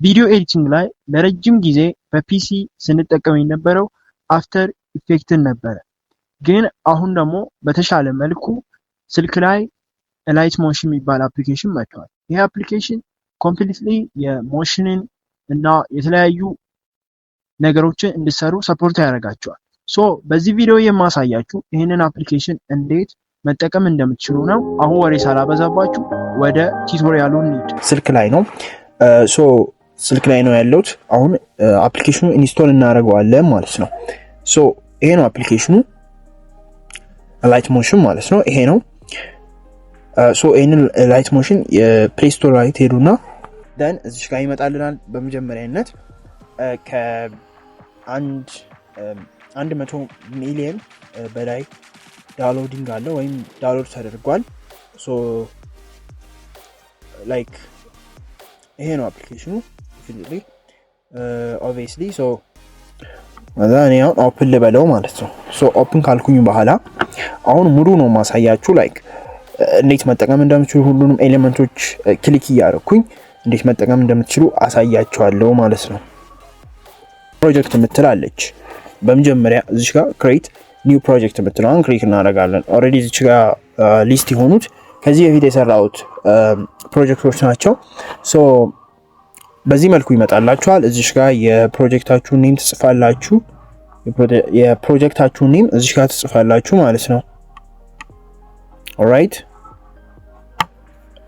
ቪዲዮ ኤዲቲንግ ላይ ለረጅም ጊዜ በፒሲ ስንጠቀም የነበረው አፍተር ኢፌክትን ነበረ። ግን አሁን ደግሞ በተሻለ መልኩ ስልክ ላይ ላይት ሞሽን የሚባል አፕሊኬሽን መጥቷል። ይህ አፕሊኬሽን ኮምፕሊትሊ የሞሽንን እና የተለያዩ ነገሮችን እንዲሰሩ ሰፖርት ያደርጋቸዋል። ሶ በዚህ ቪዲዮ የማሳያችሁ ይህንን አፕሊኬሽን እንዴት መጠቀም እንደምትችሉ ነው። አሁን ወሬ ሳላበዛባችሁ ወደ ቱቶሪያሉ እንሂድ። ስልክ ላይ ነው ስልክ ላይ ነው ያለሁት። አሁን አፕሊኬሽኑ ኢንስቶል እናደርገዋለን ማለት ነው። ሶ ይሄ ነው አፕሊኬሽኑ ላይት ሞሽን ማለት ነው። ይሄ ነው ሶ ይሄንን ላይት ሞሽን የፕሌይ ስቶር ላይ ትሄዱና ደን እዚህ ጋር ይመጣልናል። በመጀመሪያነት ከአንድ 100 ሚሊዮን በላይ ዳውንሎዲንግ አለ ወይም ዳውንሎድ ተደርጓል። ሶ ላይክ ይሄ ነው አፕሊኬሽኑ ፊዚካሊ ኦብቪየስሊ። ሶ እኔ አሁን ኦፕን ልበለው ማለት ነው። ሶ ኦፕን ካልኩኝ በኋላ አሁን ሙሉ ነው ማሳያችሁ ላይክ እንዴት መጠቀም እንደምትችሉ ሁሉንም ኤሌመንቶች ክሊክ እያደረኩኝ እንዴት መጠቀም እንደምትችሉ አሳያችኋለሁ ማለት ነው። ፕሮጀክት የምትላለች በመጀመሪያ እዚህ ጋር ክሬት ኒው ፕሮጀክት የምትለውን ክሊክ እናደርጋለን። ኦልሬዲ እዚህ ጋር ሊስት የሆኑት ከዚህ በፊት የሰራሁት ፕሮጀክቶች ናቸው። ሶ በዚህ መልኩ ይመጣላችኋል። እዚህ ጋር የፕሮጀክታችሁን ኔም ትጽፋላችሁ። የፕሮጀክታችሁን ኔም እዚህ ጋር ትጽፋላችሁ ማለት ነው። ኦልራይት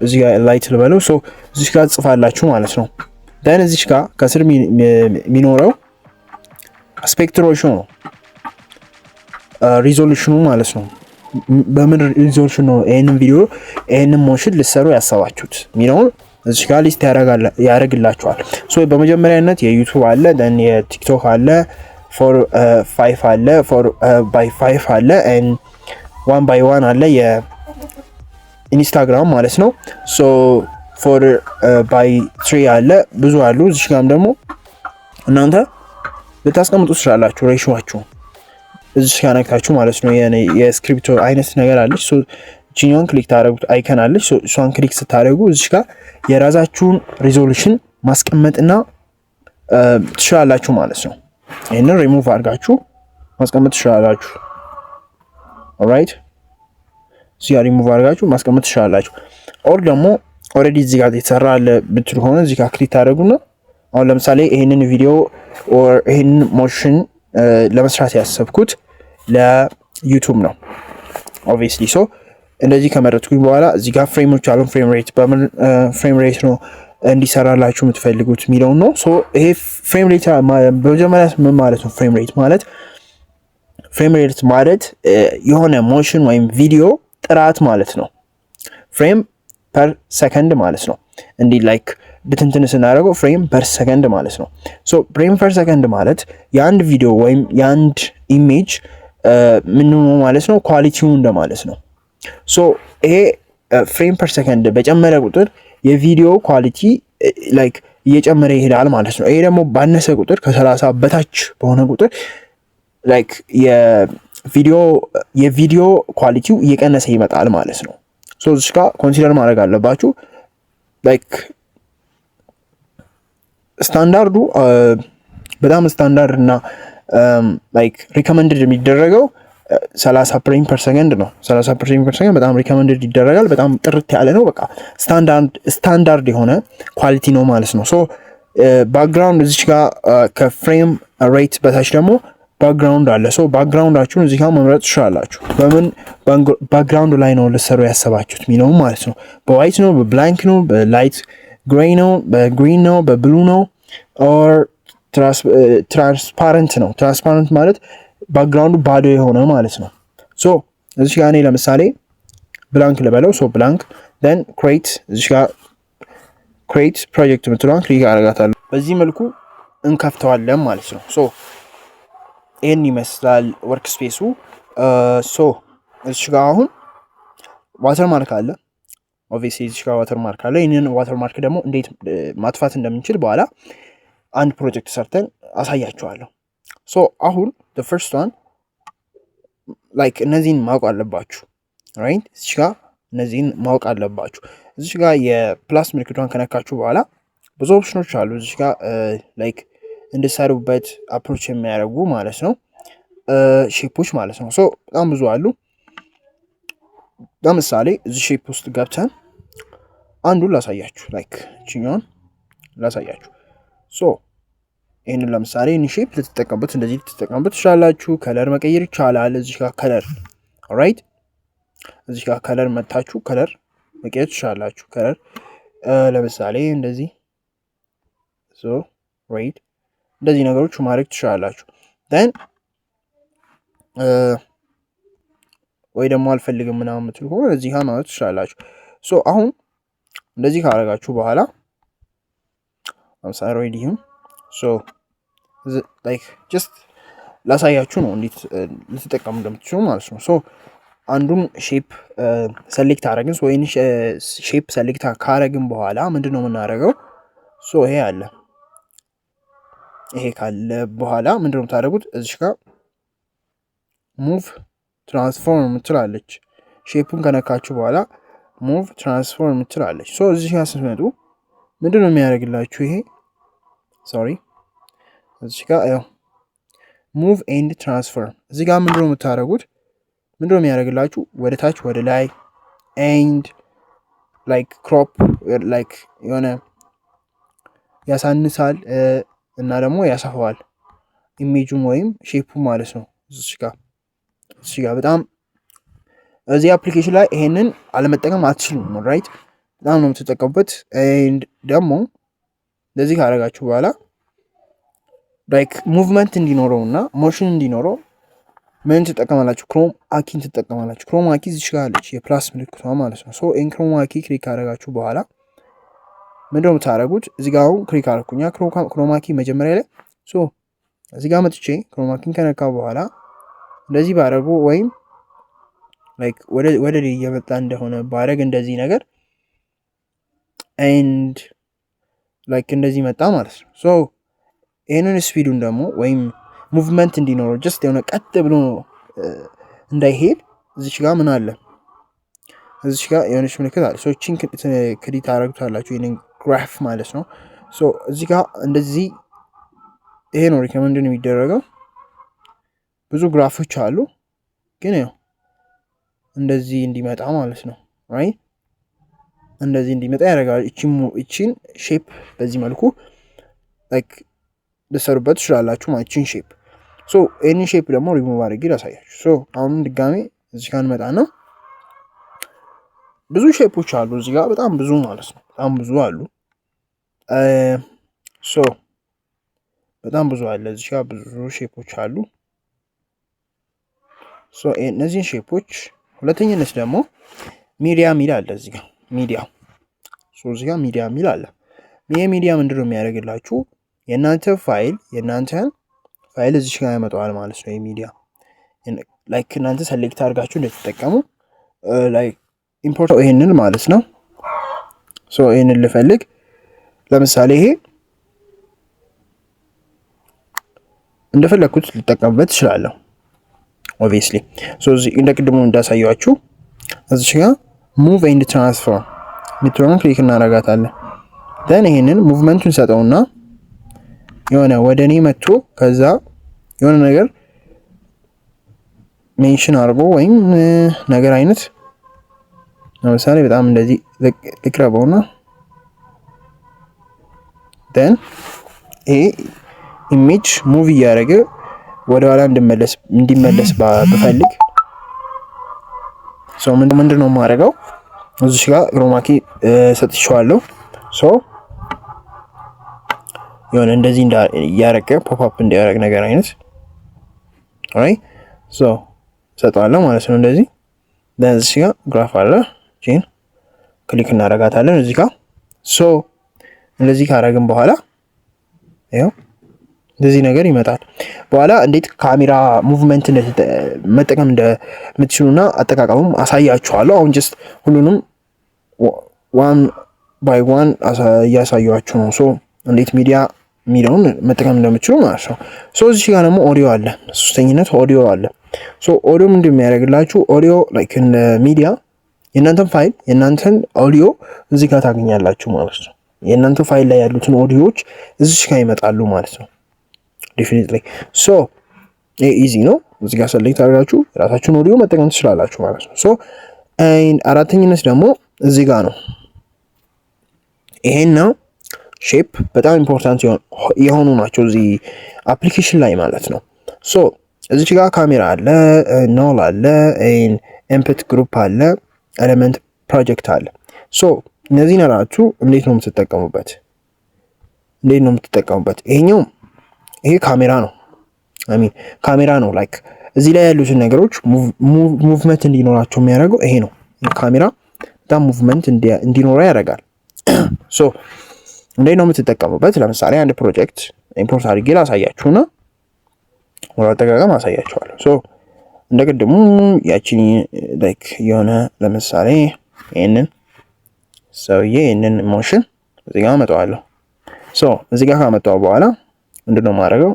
እዚህ ጋር ላይት ልበለው። ሶ እዚህ ጋር ትጽፋላችሁ ማለት ነው። ደን እዚህ ጋር ከስር የሚኖረው አስፔክት ሬሽዮ ነው ሪዞሉሽኑ ማለት ነው። በምን ሪዞሉሽን ነው ይሄንን ቪዲዮ ይሄንን ሞሽን ልትሰሩ ያሰባችሁት የሚለውን እዚህ ጋር ሊስት ያደርግላችኋል። ሶ በመጀመሪያነት የዩቲዩብ አለ፣ ደን የቲክቶክ አለ፣ 4x5 አለ፣ 4x5 አለ፣ ኤንድ 1x1 አለ የኢንስታግራም ማለት ነው። ሶ 4x3 አለ፣ ብዙ አሉ። እዚህ ጋርም ደግሞ እናንተ ልታስቀምጡ ትችላላችሁ ሬሽዮአችሁ እዚህ ጋር ነክታችሁ ማለት ነው። የስክሪፕቶ አይነት ነገር አለች። ሶ እቺኛውን ክሊክ ታደርጉት አይከን አለች። ሶ እሷን ክሊክ ስታደርጉ እዚህ ጋር የራሳችሁን ሪዞሉሽን ማስቀመጥና ትችላላችሁ ማለት ነው። ይሄንን ሪሙቭ አድርጋችሁ ማስቀመጥ ትችላላችሁ። ኦልራይት እዚህ ጋር ሪሙቭ አድርጋችሁ ማስቀመጥ ትችላላችሁ። ኦር ደግሞ ኦልሬዲ እዚህ ጋር የተሰራ አለ ብትሉ ሆነ እዚህ ጋር ክሊክ ታደርጉና አሁን ለምሳሌ ይሄንን ቪዲዮ ኦር ይሄንን ሞሽን ለመስራት ያሰብኩት ለዩቲዩብ ነው ኦብቪየስሊ። ሶ እንደዚህ ከመረጥኩኝ በኋላ እዚህ ጋር ፍሬሞች አሉ። ፍሬም ሬት በምን ፍሬም ሬት ነው እንዲሰራላችሁ የምትፈልጉት የሚለው ነው። ሶ ይሄ ፍሬም ሬት በመጀመሪያ ምን ማለት ነው? ፍሬም ሬት ማለት የሆነ ሞሽን ወይም ቪዲዮ ጥራት ማለት ነው። ፍሬም ፐር ሰከንድ ማለት ነው። እንዲህ ላይክ ብትንትን ስናደርገው ፍሬም ፐር ሰከንድ ማለት ነው። ሶ ፍሬም ፐር ሰከንድ ማለት የአንድ ቪዲዮ ወይም የአንድ ኢሜጅ ምን ማለት ነው? ኳሊቲው እንደማለት ነው። ሶ ይሄ ፍሬም ፐር ሰከንድ በጨመረ ቁጥር የቪዲዮ ኳሊቲ ላይክ እየጨመረ ይሄዳል ማለት ነው። ይሄ ደግሞ ባነሰ ቁጥር ከ30 በታች በሆነ ቁጥር ላይክ የቪዲዮ ኳሊቲው እየቀነሰ ይመጣል ማለት ነው። ሶ እዚህ ጋር ኮንሲደር ማድረግ አለባችሁ ላይክ ስታንዳርዱ በጣም ስታንዳርድ እና ላይክ ሪኮመንድድ የሚደረገው 30 ፍሬም ፐር ሰከንድ ነው። 30 ፍሬም ፐር ሰከንድ በጣም ሪኮመንድድ ይደረጋል። በጣም ጥርት ያለ ነው። በቃ ስታንዳርድ የሆነ ኳሊቲ ነው ማለት ነው። ሶ ባክግራውንድ እዚህ ጋር ከፍሬም ሬት በታች ደግሞ ባክግራውንድ አለ። ሶ ባክግራውንዳችሁን እዚህ ጋር መምረጥ ትችላላችሁ። በምን ባክግራውንድ ላይ ነው ልትሰሩ ያሰባችሁት የሚለው ማለት ነው። በዋይት ነው፣ በብላንክ ነው፣ በላይት ግሬይ ነው፣ በግሪን ነው፣ በብሉ ነው፣ ኦር ትራንስፓረንት ነው። ትራንስፓረንት ማለት ባክግራውንዱ ባዶ የሆነ ማለት ነው። ሶ እዚህ ጋር እኔ ለምሳሌ ብላንክ ልበለው። ሶ ብላንክ then create እዚህ ጋር create ፕሮጀክት የምትለዋን ክሊክ አደርጋታለሁ። በዚህ መልኩ እንከፍተዋለን ማለት ነው። ሶ ይሄን ይመስላል ወርክ ስፔሱ። ሶ እዚህ ጋር አሁን ዋተር ማርክ አለ። ኦብቪየስሊ እዚህ ጋር ዋተር ማርክ አለ። ይሄንን ዋተር ማርክ ደግሞ እንዴት ማጥፋት እንደምንችል በኋላ አንድ ፕሮጀክት ሰርተን አሳያችኋለሁ። ሶ አሁን the first one like እነዚህን ማወቅ አለባችሁ right። እዚህ ጋር እነዚህን ማወቅ አለባችሁ። እዚህ ጋር የፕላስ ምልክቷን ከነካችሁ በኋላ ብዙ ኦፕሽኖች አሉ እዚህ ጋር ላይክ እንድትሰሩበት አፕሮች የሚያደርጉ ማለት ነው ሼፖች ማለት ነው። ሶ በጣም ብዙ አሉ። ለምሳሌ እዚህ ሼፕ ውስጥ ገብተን አንዱን ላሳያችሁ፣ ላይክ እቺኛውን ላሳያችሁ። ሶ ይሄንን ለምሳሌ ይሄን ሼፕ ልትጠቀሙበት እንደዚህ ልትጠቀሙበት ትችላላችሁ። ከለር መቀየር ይቻላል። እዚህ ጋር ከለር ኦልራይት፣ እዚህ ጋር ከለር መታችሁ ከለር መቀየር ትችላላችሁ። ከለር ለምሳሌ እንደዚህ ሶ ራይት እንደዚህ ነገሮች ማድረግ ትችላላችሁ። ደን ወይ ደግሞ አልፈልግም ምናምን የምትሉ ከሆነ እዚህ ጋር ማለት ትችላላችሁ። ሶ አሁን እንደዚህ ካደረጋችሁ በኋላ ለምሳሌ ሬዲ ይሁን። ሶ ላይክ ጀስት ላሳያችሁ ነው እንዴት ልትጠቀሙ እንደምትችሉ ማለት ነው። ሶ አንዱን ሼፕ ሰሌክት አደረግን። ሶ ይሄን ሼፕ ሰሌክት ካደረግን በኋላ ምንድነው የምናደርገው? ሶ ይሄ አለ። ይሄ ካለ በኋላ ምንድነው የምታደርጉት? እዚህ ጋር ሙቭ ትራንስፎርም ትላለች። ሼፑን ከነካችሁ በኋላ ሙቭ ትራንስፎርም ትላለች። ሶ እዚህ ጋር ስትመጡ ምንድነው የሚያደርግላችሁ? ይሄ ሶሪ እዚህ ጋር ያው ሙቭ ኤንድ ትራንስፎርም እዚህ ጋር ምንድነው የምታደርጉት? ምንድነው የሚያደርግላችሁ? ወደ ታች ወደ ላይ ኤንድ ላይክ ክሮፕ ላይክ የሆነ ያሳንሳል እና ደግሞ ያሰፋዋል ኢሜጁን ወይም ሼፑ ማለት ነው። እዚህ ጋር በጣም እዚህ አፕሊኬሽን ላይ ይሄንን አለመጠቀም አትችሉም። ራይት በጣም ነው የምትጠቀሙበት። ኤንድ ደግሞ እንደዚህ ካደረጋችሁ በኋላ ላይክ ሙቭመንት እንዲኖረው እና ሞሽን እንዲኖረው ምን ትጠቀማላችሁ? ክሮም አኪን ትጠቀማላችሁ። ክሮም አኪ እዚህ ጋር አለች የፕላስ ምልክቷ ማለት ነው። ሶ ኢን ክሮም አኪ ክሊክ ካደረጋችሁ በኋላ ምንድነው የምታደርጉት? እዚህ ጋር አሁን ክሊክ አደረኩኛ ክሮም አኪ መጀመሪያ ላይ። ሶ እዚህ ጋር መጥቼ ክሮም አኪን ከነካ በኋላ እንደዚህ ባደረጉ ወይም ላይክ ወደ እየመጣ እንደሆነ ባደረግ እንደዚህ ነገር ኤንድ ላይክ እንደዚህ መጣ ማለት ነው። ሶ ይሄንን ስፒዱን ደግሞ ወይም ሙቭመንት እንዲኖረው ጀስት የሆነ ቀጥ ብሎ እንዳይሄድ እዚች ጋር ምን አለ? እዚች ጋር የሆነች ምልክት አለ። ሶ እቺን ክሊክ አደረጉታላችሁ ይሄንን ግራፍ ማለት ነው። ሶ እዚህ ጋር እንደዚህ ይሄ ነው ሪከመንድ የሚደረገው። ብዙ ግራፎች አሉ ግን ያው እንደዚህ እንዲመጣ ማለት ነው። ራይት እንደዚህ እንዲመጣ ያደርጋል። እቺን ሼፕ በዚህ መልኩ ላይክ ልትሰሩበት ትችላላችሁ ማለት እቺን ሼፕ። ሶ ይሄንን ሼፕ ደግሞ ሪሙቭ አድርጌ ላሳያችሁ። ሶ አሁን ድጋሜ እዚህ ጋር እንመጣና ብዙ ሼፖች አሉ እዚህ ጋር በጣም ብዙ ማለት ነው። በጣም ብዙ አሉ። ሶ በጣም ብዙ አለ እዚህ ጋር ብዙ ሼፖች አሉ። ሶ እነዚህን ሼፖች ሁለተኛነት ደግሞ ሚዲያ ሚል አለ እዚህ ጋር ሚዲያ። ሶ እዚህ ጋር ሚዲያ ሚል አለ። ይሄ ሚዲያ ምንድነው የሚያደርግላችሁ? የእናንተን ፋይል እዚህ ጋር ያመጣዋል ማለት ነው። የሚዲያ ላይክ እናንተ ሰሌክት አድርጋችሁ እንደተጠቀሙ ላይክ ኢምፖርት ይሄንን ማለት ነው። ሶ ይሄንን ልፈልግ ለምሳሌ ይሄ እንደፈለኩት ልጠቀምበት እችላለሁ ኦብቪየስሊ። ሶ እዚህ እንደ ቅድሙ እንዳሳያችሁ እዚህ ጋር ሙቭ ኤንድ ትራንስፎርም ምትሆን ክሊክ እናደርጋታለን። ደን ይሄንን ሙቭመንቱን ሰጠውና የሆነ ወደ እኔ መጥቶ ከዛ የሆነ ነገር ሜንሽን አድርጎ ወይም ነገር አይነት ለምሳሌ በጣም እንደዚህ ልቅረበውና ደን ይሄ ኢሜጅ ሙቭ እያደረገ ወደ ኋላ እንዲመለስ ብፈልግ ሶ ምንድነው የማደርገው? እዚህ ጋር ክሮማኪ ሰጥቼዋለሁ። ሶ የሆነ እንደዚህ እያደረገ ፖፕ አፕ እንዲያደርግ ነገር አይነት ኦራይት ሶ ሰጠዋለሁ ማለት ነው። እንደዚህ እዚህ ጋር ግራፍ አለ ጂን ክሊክ እናደርጋታለን እዚህ ጋር። ሶ እንደዚህ ካደረግን በኋላ ይኸው እንደዚህ ነገር ይመጣል። በኋላ እንዴት ካሜራ ሙቭመንት መጠቀም እንደምትችሉና አጠቃቀሙም አሳያችኋለሁ። አሁን ጀስት ሁሉንም ዋን ባይ ዋን እያሳያችሁ ነው። ሶ እንዴት ሚዲያ የሚለውን መጠቀም እንደምትችሉ ማለት ነው። ሶ እዚህ ጋር ደግሞ ኦዲዮ አለ። ሶስተኝነት ኦዲዮ አለ። ሶ ኦዲዮ ምንድን የሚያደርግላችሁ? ኦዲዮ ላይክ ሚዲያ የእናንተን ፋይል የእናንተን ኦዲዮ እዚህ ጋር ታገኛላችሁ ማለት ነው። የእናንተ ፋይል ላይ ያሉትን ኦዲዮዎች እዚህ ጋር ይመጣሉ ማለት ነው። ዴፊኒትሊ ሶ ኢዚ ነው። እዚህ ጋር ሰሌክት አድርጋችሁ የራሳችሁን ኦዲዮ መጠቀም ትችላላችሁ ማለት ነው። ሶ አራተኝነት ደግሞ እዚህ ጋር ነው። ይሄን ነው ሼፕ በጣም ኢምፖርታንት የሆኑ ናቸው እዚህ አፕሊኬሽን ላይ ማለት ነው። ሶ እዚህ ጋር ካሜራ አለ፣ ኖል አለ፣ ኢንፑት ግሩፕ አለ፣ ኤሌመንት ፕሮጀክት አለ። ሶ እነዚህን አራቱ እንዴት ነው የምትጠቀሙበት? ይሄ ካሜራ ነው። ካሜራ ነው ላይክ እዚህ ላይ ያሉትን ነገሮች ሙቭመንት እንዲኖራቸው የሚያደርገው ይሄ ነው። ካሜራ በጣም ሙቭመንት እንዲኖረው ያደርጋል። ሶ እንዴት ነው የምትጠቀሙበት? ለምሳሌ አንድ ፕሮጀክት ኢምፖርት አድርጌ ላሳያችሁና ወደ አጠቃቀም አሳያችኋለሁ። ሶ እንደ ቅድሙ ያቺን ላይክ የሆነ ለምሳሌ ይሄንን ሞሽን እዚህ ጋር አመጣዋለሁ። ሶ እዚህ ጋር ካመጣው በኋላ ምንድነው የማደርገው?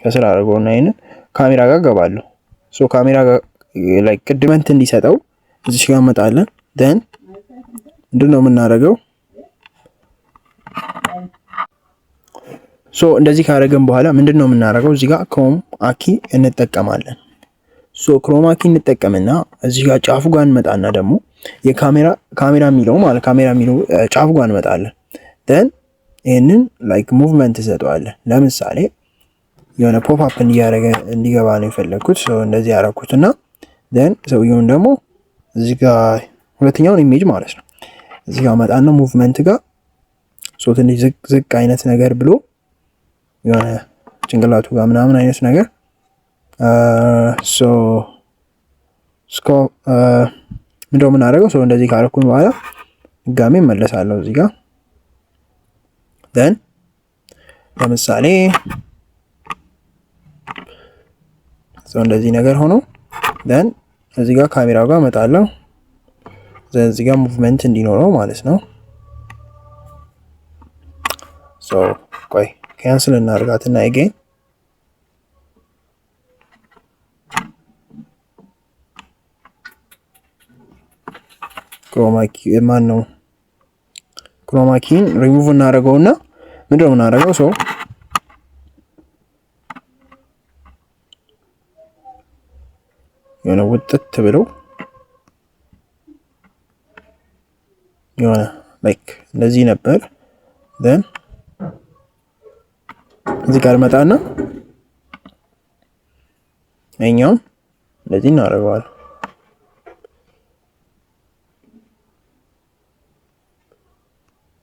ከስራ አድርገውና ይሄንን ካሜራ ጋር ገባለሁ። ሶ ካሜራ ጋር ላይክ ቅድመንት እንዲሰጠው እዚህ ጋር እንመጣለን። then ምንድነው የምናደርገው? ሶ እንደዚህ ካደረገን በኋላ ምንድነው የምናደርገው? እዚህ ጋር ክሮማ ኪ እንጠቀማለን። ሶ ክሮማ ኪ እንጠቀምና እዚህ ጋር ጫፉ ጋር እንመጣና ደግሞ ካሜራ የሚለው ጫፉ ጋር እንመጣለን። then ይሄንን ላይክ ሙቭመንት እንሰጠዋለን። ለምሳሌ የሆነ ፖፕ አፕ እንዲገባ ነው የፈለኩት። ሶ እንደዚህ ያደረኩትና then ሰውየውን ደግሞ እዚህ ጋር ሁለተኛውን ኢሜጅ ማለት ነው እዚህ ጋር መጣና ሙቭመንት ጋር ሶ ትንሽ ዝቅ አይነት ነገር ብሎ የሆነ ጭንቅላቱ ጋር ምናምን አይነት ነገር ሶ ምንድነው የምናደርገው? ሶ እንደዚህ ካደረኩኝ በኋላ ድጋሜ እመለሳለሁ እዚህ ጋር then ለምሳሌ ሶ እንደዚህ ነገር ሆኖ then እዚህ ጋር ካሜራው ጋር እመጣለሁ። እዚህ ጋር ሙቭመንት እንዲኖረው ማለት ነው። ሶ ቆይ ካንስል እናድርጋትና again ክሮማ ኪን ሪሙቭ እናደርገውና ምንድነው የምናደርገው? ሶ የሆነ ውጥት ብለው የሆነ ላይክ እንደዚህ ነበር። then እዚህ ጋር መጣና እኛም እንደዚህ እናደርገዋለን።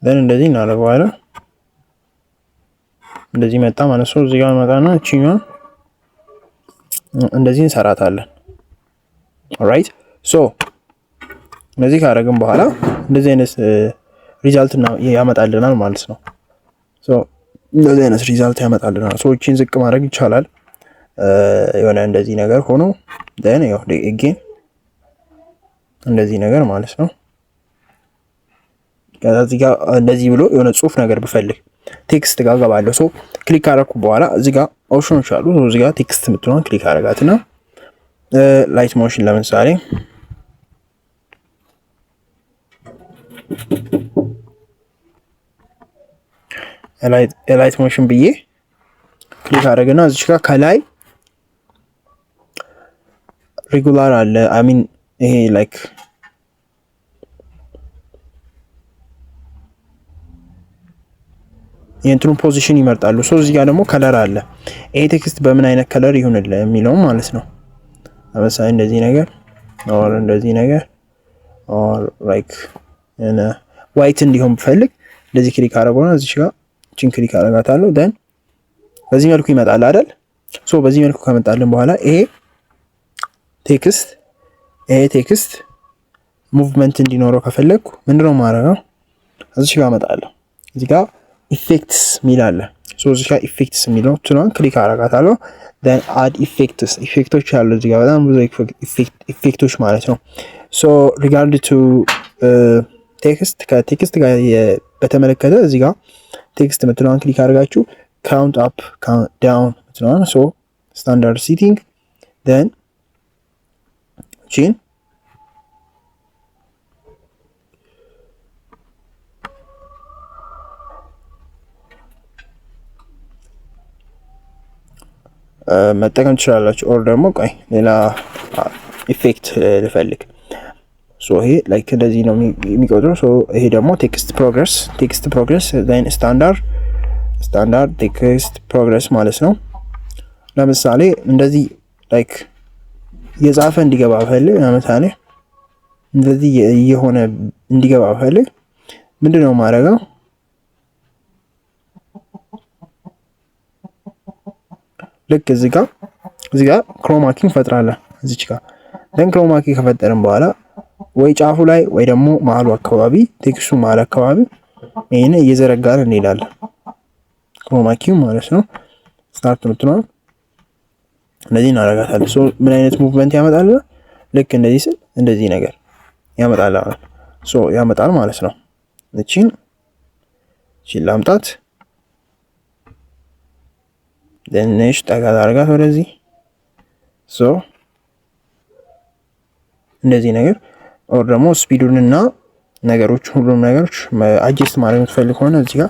then እንደዚህ እናደርገዋለን። እንደዚህ መጣ ማለት ነው። እዚህ ጋር መጣና እቺኛው እንደዚህ እንሰራታለን። ኦልራይት ሶ እንደዚህ ካደረግን በኋላ እንደዚህ አይነት ሪዛልት ያመጣልናል ማለት ነው። ሶ እንደዚህ አይነት ሪዛልት ያመጣልናል። ሶ እቺን ዝቅ ማድረግ ይቻላል። የሆነ እንደዚህ ነገር ሆኖ then ያው again እንደዚህ ነገር ማለት ነው። ከዚህ ጋር እንደዚህ ብሎ የሆነ ጽሁፍ ነገር ብፈልግ ቴክስት ጋር ገባለሁ። ሶ ክሊክ አደረኩ በኋላ እዚህ ጋር ኦፕሽኖች አሉ። እዚህ ጋር ቴክስት የምትሆን ክሊክ አደረጋትና ላይት ሞሽን ለምሳሌ ላይት ሞሽን ብዬ ክሊክ አደረግና እዚህ ጋር ከላይ ሬጉላር አለ ይሄ ላይክ የእንትኑ ፖዚሽን ይመርጣሉ። ሶ እዚህ ጋር ደግሞ ከለር አለ። ይሄ ቴክስት በምን አይነት ከለር ይሁንልህ የሚለው ማለት ነው። ለምሳሌ እንደዚህ ነገር ኦር እንደዚህ ነገር ኦር ላይክ ዋይት እንዲሆን ብፈልግ እንደዚህ ክሊክ አደረገውና እዚህ ጋር እቺን ክሊክ አደረጋታለሁ። then በዚህ መልኩ ይመጣል አይደል? ሶ በዚህ መልኩ ከመጣልን በኋላ ይሄ ቴክስት ሙቭመንት እንዲኖረው ከፈለኩ ምንድነው ማድረገው? እዚህ ጋር እመጣለሁ። እዚህ ጋር ኢፌክትስ ሚል አለ። ሶ እዚህ ጋር ኢፌክትስ የሚለው ትኗን ክሊክ አደረጋታለሁ። then add ኢፌክቶች አሉ እዚህ ጋር በጣም ብዙ ኢፌክቶች ማለት ነው። ሶ regard to ከቴክስት ጋር በተመለከተ እዚህ ጋር ቴክስት ምትለዋን ክሊክ አድርጋችሁ ካውንት አፕ ካውንት ዳውን ምትለዋን ሶ ስታንዳርድ ሴቲንግ then ቺን መጠቀም ትችላላችሁ። ኦር ደግሞ ቆይ ሌላ ኢፌክት ልፈልግ። ሶ ይሄ ላይክ እንደዚህ ነው የሚቆጥረው። ሶ ይሄ ደግሞ ቴክስት ፕሮግረስ ዜን ስታንዳርድ ቴክስት ፕሮግረስ ማለት ነው። ለምሳሌ እንደዚህ ላይክ የጻፈ እንዲገባ ፈልግ፣ ለምሳሌ እንደዚህ የሆነ እንዲገባ ፈልግ ምንድነው ማድረገው? ልክ እዚህ ጋር ክሮማኪ እንፈጥራለን እዚች ጋር ደን ክሮማኪ ከፈጠርን በኋላ ወይ ጫፉ ላይ ወይ ደግሞ መሀሉ አካባቢ ቴክስቱ መሀል አካባቢ ይሄን እየዘረጋን እንሄዳለን። ክሮማኪው ማለት ነው። ስታርት ምትነው እንደዚህ እናደርጋታለን። ሶ ምን አይነት ሙቭመንት ያመጣል? ልክ እንደዚህ ስል እንደዚህ ነገር ያመጣል። ሶ ያመጣል ማለት ነው። እቺን ላምጣት ትንሽ ጠጋ አድርጋት ወደዚህ። ሶ እንደዚህ ነገር ኦር ደግሞ ስፒዱንና ነገሮች ሁሉም ነገሮች አጀስት ማድረግ የምትፈልግ ከሆነ እዚህ ጋር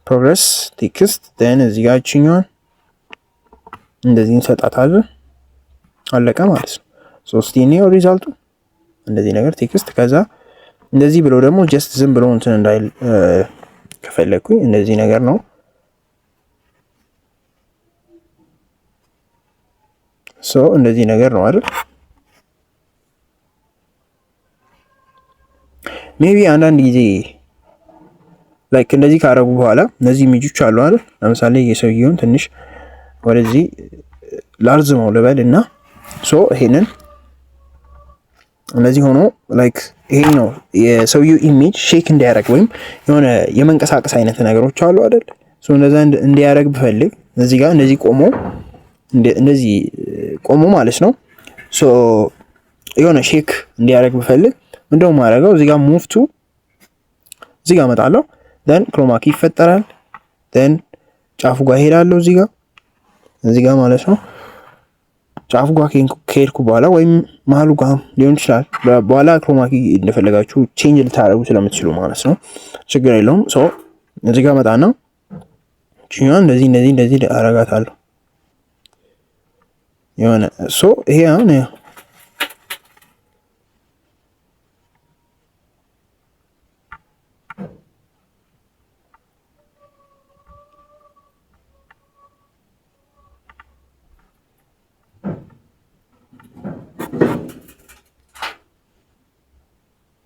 ፕሮግረስ ቴክስት ደን እዚህ ጋር እቺኛውን እንደዚህ እንሰጣታለን። አለቀ ማለት ነው። ሶ ስቲኒዮ ሪዛልቱ እንደዚህ ነገር ቴክስት ከዛ እንደዚህ ብሎ ደግሞ ጀስት ዝም ብሎ እንትን እንዳይል ከፈለኩኝ እንደዚህ ነገር ነው። ሶ እንደዚህ ነገር ነው አይደል? ሜቢ አንዳንድ ጊዜ ላይክ እንደዚህ ካረጉ በኋላ እነዚህ ኢሜጆች አሉ አይደል? ለምሳሌ የሰውየውን ትንሽ ወደዚህ ላርዝመው ልበል እና ሶ ይሄንን እንደዚህ ሆኖ ላይክ ይሄ ነው የሰውየው ኢሜጅ ሼክ እንዲያደርግ ወይም የሆነ የመንቀሳቀስ አይነት ነገሮች አሉ አይደል? ሶ እንደዛ እንዲያደርግ ብፈልግ እዚህ ጋር እንደዚህ ቆሞ ማለት ነው። ሶ የሆነ ሼክ እንዲያደርግ ብፈልግ ምንድነው ማድረገው? እዚህ ጋር ሙቭ ቱ እዚህ ጋር እመጣለሁ። ደን ክሮማኪ ይፈጠራል። ደን ጫፉ ጋር ሄዳለሁ እዚህ ጋር ማለት ነው። ጫፉ ጋር ከሄድኩ በኋላ ወይም መሀሉ ጋር ሊሆን ይችላል። በኋላ ክሮማኪ እንደፈለጋችሁ ቼንጅ ልታደርጉ ስለምትችሉ ማለት ነው። ችግር የለውም። ሶ እዚህ ጋር መጣና ቺኛን እንደዚህ አረጋታለሁ የሆነ ሶ ይሄ አሁን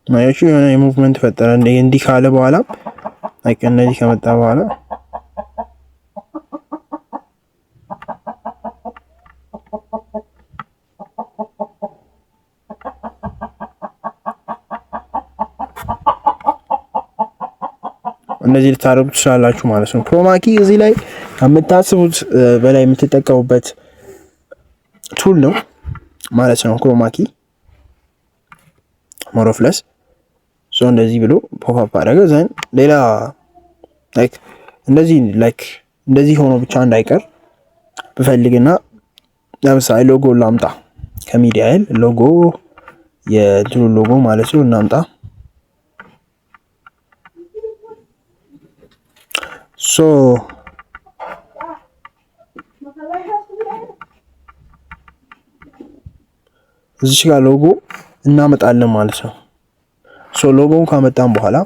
ማየቱ የሆነ የሙቭመንት ፈጠረ እንዲህ ካለ በኋላ ላይክ እንደዚህ ከመጣ በኋላ እንደዚህ ልታረጉ ትችላላችሁ ማለት ነው። ክሮማኪ እዚህ ላይ የምታስቡት በላይ የምትጠቀሙበት ቱል ነው ማለት ነው። ክሮማኪ ሞሮፍለስ ሶ እንደዚህ ብሎ ፖፕ አፕ አደረገ። ዘን ሌላ እንደዚህ ሆኖ ብቻ እንዳይቀር ብፈልግና ለምሳሌ ሎጎ ላምጣ ከሚዲያል ሎጎ የድሮ ሎጎ ማለት ነው እናምጣ። ሶ እዚህ ጋር ሎጎ እናመጣለን ማለት ነው። ሶ ሎጎውን ካመጣን በኋላ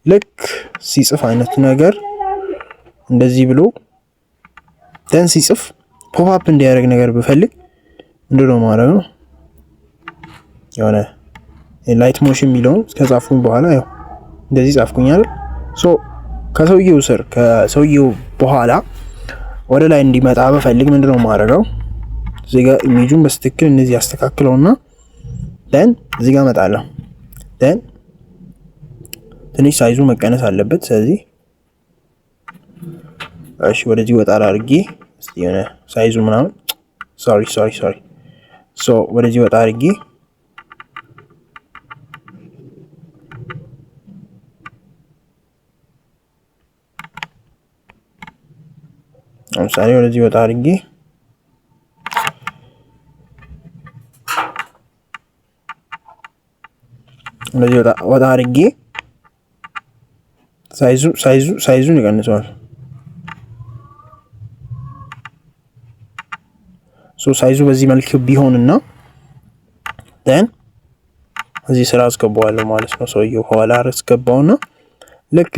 ልክ ሲጽፍ አይነት ነገር እንደዚህ ብሎ ደን ሲጽፍ ፖፕ አፕ እንዲያደርግ ነገር ብፈልግ እንደው ማለት ነው የሆነ ላይት ሞሽን የሚለውን ከጻፍኩኝ በኋላ ያው እንደዚህ ጻፍኩኝ አይደል? ሶ ከሰውየው በኋላ ወደ ላይ እንዲመጣ በፈልግ ምንድነው ማድረገው? እዚህ ጋር ኢሜጁን በስትክክል እንደዚህ ያስተካክለውና ደን እዚህ ጋር መጣለሁ። ደን ትንሽ ሳይዙ መቀነስ አለበት። ስለዚህ እሺ ወደዚህ ወጣ አድርጌ እስቲ የሆነ ሳይዙ ምናምን ሶሪ ሶ ወደዚህ ወጣ አድርጌ ለምሳሌ ወደዚህ ወጣ አድርጌ እንደዚህ ወጣ አድርጌ ሳይዙን ይቀንሰዋል። ሶ ሳይዙ በዚህ መልክ ቢሆንና then እዚህ ስራ አስገባዋለሁ ማለት ነው። ሰውየው ከኋላ አስገባውና ልክ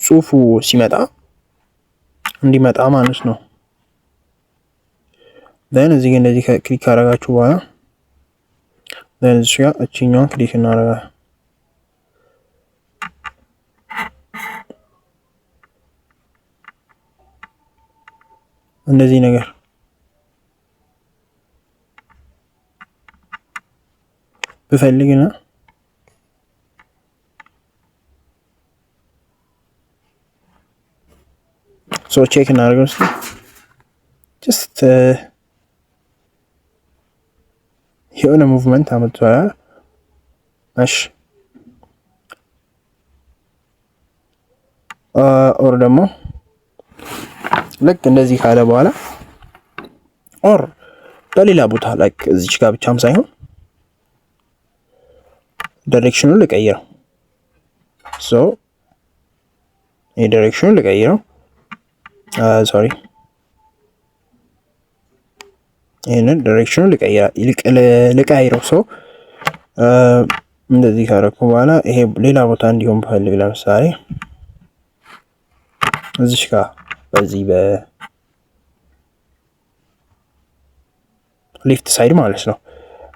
ጽሁፉ ሲመጣ እንዲመጣ ማለት ነው። then እዚህ እንደዚህ ክሊክ አደረጋችሁ በኋላ then እዚህ ጋር እቺኛውን ክሊክ እናደርጋለን። እንደዚህ ነገር ብፈልግና ሶ ቼክ እናደርገው እስኪ ጀስት የሆነ ሙቭመንት አመጣው። እሺ ኦር ደግሞ ልክ እንደዚህ ካለ በኋላ ኦር በሌላ ቦታ ላይክ እዚች ጋር ብቻም ሳይሆን ዳይሬክሽኑን ልቀይረው። ሶ ዳይሬክሽኑን ልቀይረው። ሶሪ ይሄንን ዳይሬክሽኑን ልቀይረው። ሶ እንደዚህ ካረኩ በኋላ ይሄ ሌላ ቦታ እንዲሆን ፈልግ ለምሳሌ እዚች ጋር በዚህ በሌፍት ሳይድ ማለት ነው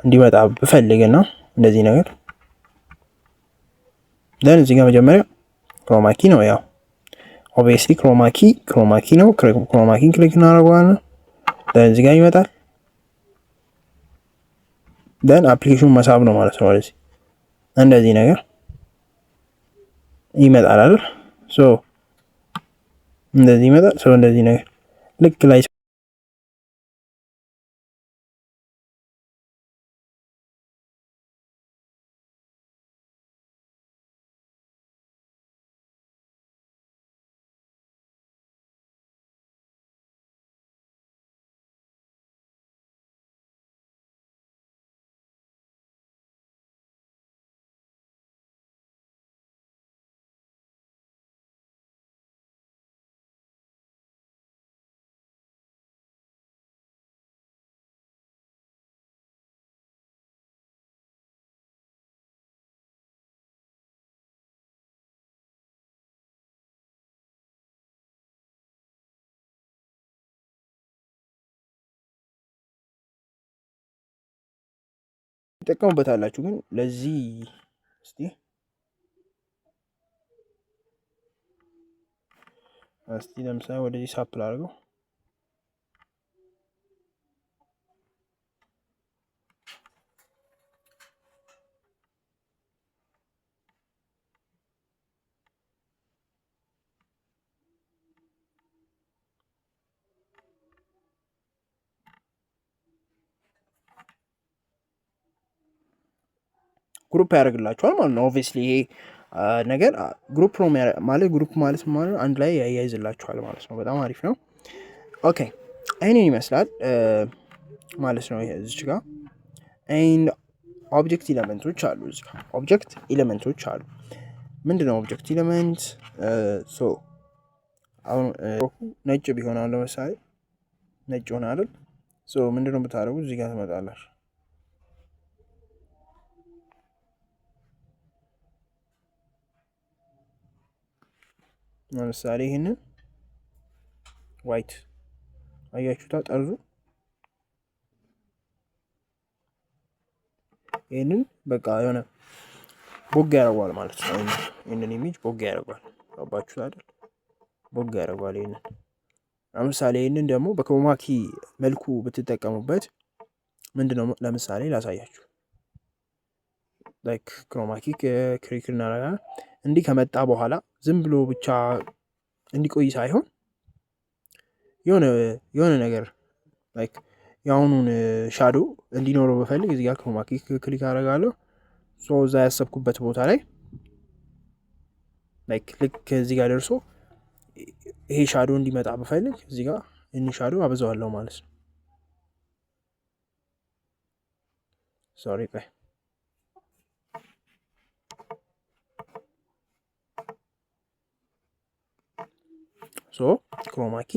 እንዲመጣ ብፈልግና እንደዚህ ነገር then እዚህ ጋር መጀመሪያ ክሮማኪ ነው ያው obviously ክሮማኪ ነው። ክሮማኪን ክሊክ እናደርጋለን then እዚህ ጋር ይመጣል። then አፕሊኬሽኑን መሳብ ነው ማለት ነው። ወደዚህ እንደዚህ ነገር ይመጣል አይደል? ሶ እንደዚህ ይመጣል። ሶ እንደዚህ ነገር ልክ ላይ ተጠቀሙበታላችሁ። ግን ለዚህ እስቲ ለምሳሌ ወደዚህ ሳፕል አድርገው ግሩፕ ያደርግላችኋል ማለት ነው። ኦብቪየስሊ ይሄ ነገር ግሩፕ ነው ማለት ግሩፕ ማለት አንድ ላይ ያያይዝላችኋል ማለት ነው። በጣም አሪፍ ነው። ኦኬ ይሄንን ይመስላል ማለት ነው። እዚች ጋር ኤንድ ኦብጀክት ኤሌመንቶች አሉ። እዚህ ጋር ኦብጀክት ኤሌመንቶች አሉ። ምንድነው ኦብጀክት ኤሌመንት? ሶ አሁን ነጭ ቢሆን አሁን ለምሳሌ ነጭ ሆነ አይደል? ሶ ምንድነው የምታደርጉት? እዚህ ጋር ትመጣላችሁ። ለምሳሌ ይሄንን ዋይት አያችሁታ ጠርዙ። ይሄንን በቃ የሆነ ቦግ ያደርገዋል ማለት ነው። ይሄንን ኢሜጅ ቦግ ያደርገዋል። አባችሁ አይደል? ቦግ ያደርገዋል። ይሄንን ለምሳሌ ይሄንን ደግሞ በክሮማኪ መልኩ ብትጠቀሙበት ምንድነው ለምሳሌ ላሳያችሁ። ላይክ ክሮማኪ ክሊክ እናደርጋለን። እንዲህ ከመጣ በኋላ ዝም ብሎ ብቻ እንዲቆይ ሳይሆን የሆነ ነገር ላይክ የአሁኑን ሻዶ እንዲኖረው በፈልግ እዚህ ጋር ክሮማኪ ክሊክ አደርጋለሁ። ሶ እዛ ያሰብኩበት ቦታ ላይ ላይክ ልክ እዚህ ጋር ደርሶ ይሄ ሻዶ እንዲመጣ በፈልግ እዚህ ጋር ይሄን ሻዶ አበዛዋለሁ ማለት ነው። ሶሪ ቆይ ሶ ክሮማኪ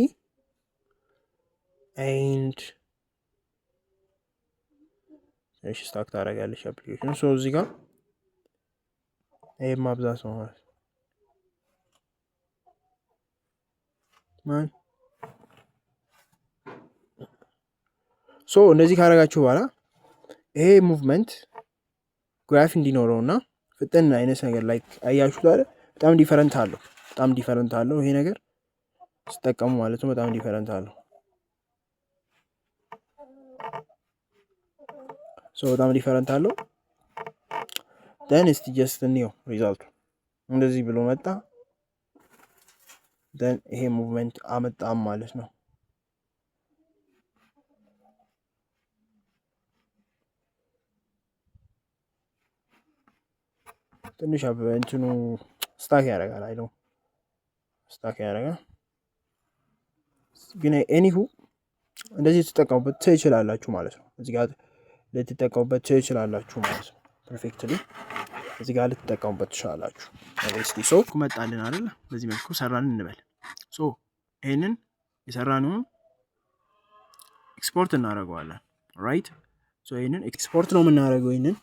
ኤንድ እሺ ስታክ ታደርጋለች አፕሊኬሽን። ሶ እዚህ ጋር ይሄ ማብዛት ነው ማለት ማን ሶ እንደዚህ ካደረጋችሁ በኋላ ይሄ ሙቭመንት ግራፍ እንዲኖረውና ፍጥን አይነት ነገር ላይ አያችሁት አይደል? በጣም ዲፈረንት አለው ይሄ ነገር ስትጠቀሙ ማለት ነው። በጣም ዲፈረንት አለው። ሶ በጣም ዲፈረንት አለው። ደን እስቲ ጀስት እንየው ሪዛልቱ እንደዚህ ብሎ መጣ። ደን ይሄ ሙቭመንት አመጣም ማለት ነው። ትንሽ እንትኑ ስታክ ያደርጋል አይደል? ስታክ ያደርጋል ግን ኤኒሁ እንደዚህ ልትጠቀሙበት ትችላላችሁ ማለት ነው። እዚህ ጋር ልትጠቀሙበት ትችላላችሁ ማለት ነው። ፐርፌክትሊ እዚህ ጋር ልትጠቀሙበት ትችላላችሁ። እስቲ ሶ መጣልን አይደል? በዚህ መልኩ ሰራን እንበል። ሶ ይሄንን የሰራነውን ኤክስፖርት እናደርገዋለን። ራይት ሶ ይሄንን ኤክስፖርት ነው የምናደርገው ይሄንን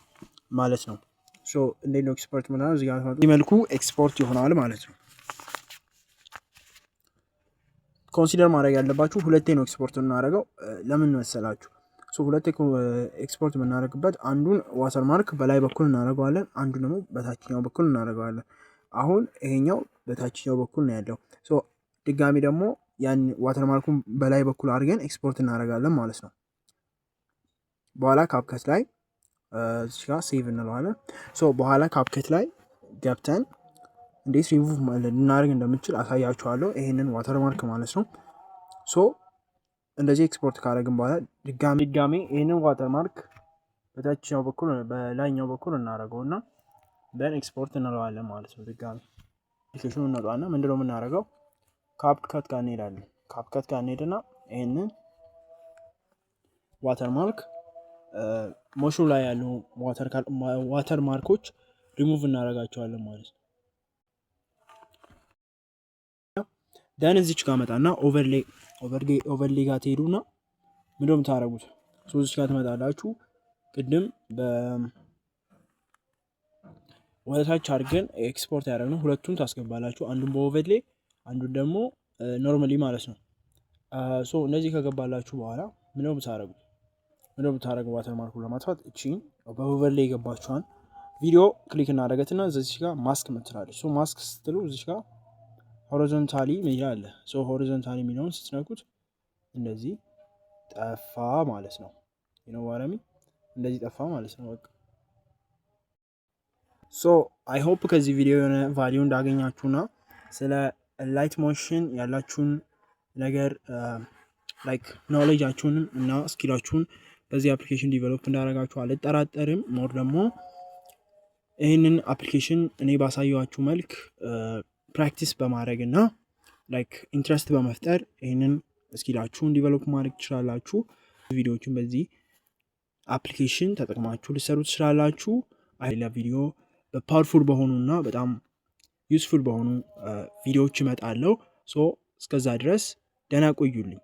ማለት ነው። ሶ እንዴት ነው ኤክስፖርት ምናምን እዚህ ጋር በዚህ መልኩ ኤክስፖርት ይሆናል ማለት ነው። ኮንሲደር ማድረግ ያለባችሁ ሁለቴ ነው ኤክስፖርት የምናደርገው። ለምን መሰላችሁ? ሶ ሁለቴ ኤክስፖርት የምናደርግበት አንዱን ዋተርማርክ በላይ በኩል እናደርገዋለን፣ አንዱን ደግሞ በታችኛው በኩል እናደርገዋለን። አሁን ይሄኛው በታችኛው በኩል ነው ያለው። ሶ ድጋሚ ደግሞ ያን ዋተርማርኩን በላይ በኩል አድርገን ኤክስፖርት እናደርጋለን ማለት ነው። በኋላ ካፕከት ላይ እዚህ ጋር ሴቭ እንለዋለን። ሶ በኋላ ካፕከት ላይ ገብተን እንዴት ሪሙቭ ልናደርግ እንደምንችል አሳያችኋለሁ። ይሄንን ዋተርማርክ ማለት ነው። ሶ እንደዚህ ኤክስፖርት ካደረግን በኋላ ድጋሚ ይሄንን ዋተርማርክ በታችኛው በኩል በላይኛው በኩል እናደርገውና ደን ኤክስፖርት እንለዋለን ማለት ነው። ድጋሚ አፕሊኬሽኑ እንወጣና ምንድነው የምናደርገው? ካፕከት ጋር እንሄዳለን። ካፕከት ጋር እንሄድና ይሄንን ዋተርማርክ ሞሽኑ ላይ ያሉ ዋተርማርኮች ሪሙቭ እናደርጋቸዋለን ማለት ነው። ደን እዚች ጋር መጣና ኦቨርሌይ ጋር ትሄዱና ምንድነው የምታደርጉት? እዚች ጋር ትመጣላችሁ። ቅድም ወደታች አድርገን ኤክስፖርት ያደረግነው ሁለቱን ታስገባላችሁ። አንዱን በኦቨርሌይ አንዱን ደግሞ ኖርማሊ ማለት ነው። ሶ እነዚህ ከገባላችሁ በኋላ ምንድነው የምታደርጉት? ዋተርማርኩን ለማጥፋት እቺን በኦቨርሌይ የገባችኋን ቪዲዮ ክሊክ እናደርገትና እዚች ጋር ማስክ ምትላለች። ሶ ማስክ ስትሉ እዚች ጋር ሆሪዞንታሊ ምን አለ? ሶ ሆሪዞንታሊ የሚለውን ስትነኩት እንደዚህ ጠፋ ማለት ነው። ይኖዋረሚ እንደዚህ ጠፋ ማለት ነው። በቃ ሶ አይ ሆፕ ከዚህ ቪዲዮ የሆነ ቫልዩ እንዳገኛችሁና ስለ ላይት ሞሽን ያላችሁን ነገር ላይክ ኖሌጃችሁንም እና ስኪላችሁን በዚህ አፕሊኬሽን ዲቨሎፕ እንዳደረጋችሁ አልጠራጠርም። ሞር ደግሞ ይህንን አፕሊኬሽን እኔ ባሳየኋችሁ መልክ ፕራክቲስ በማድረግ እና ላይክ ኢንትረስት በመፍጠር ይህንን ስኪላችሁን ዲቨሎፕ ማድረግ ትችላላችሁ። ቪዲዮዎችን በዚህ አፕሊኬሽን ተጠቅማችሁ ልሰሩ ትችላላችሁ። ሌላ ቪዲዮ በፓወርፉል በሆኑ እና በጣም ዩስፉል በሆኑ ቪዲዮዎች እመጣለሁ። ሶ እስከዛ ድረስ ደህና ቆዩልኝ።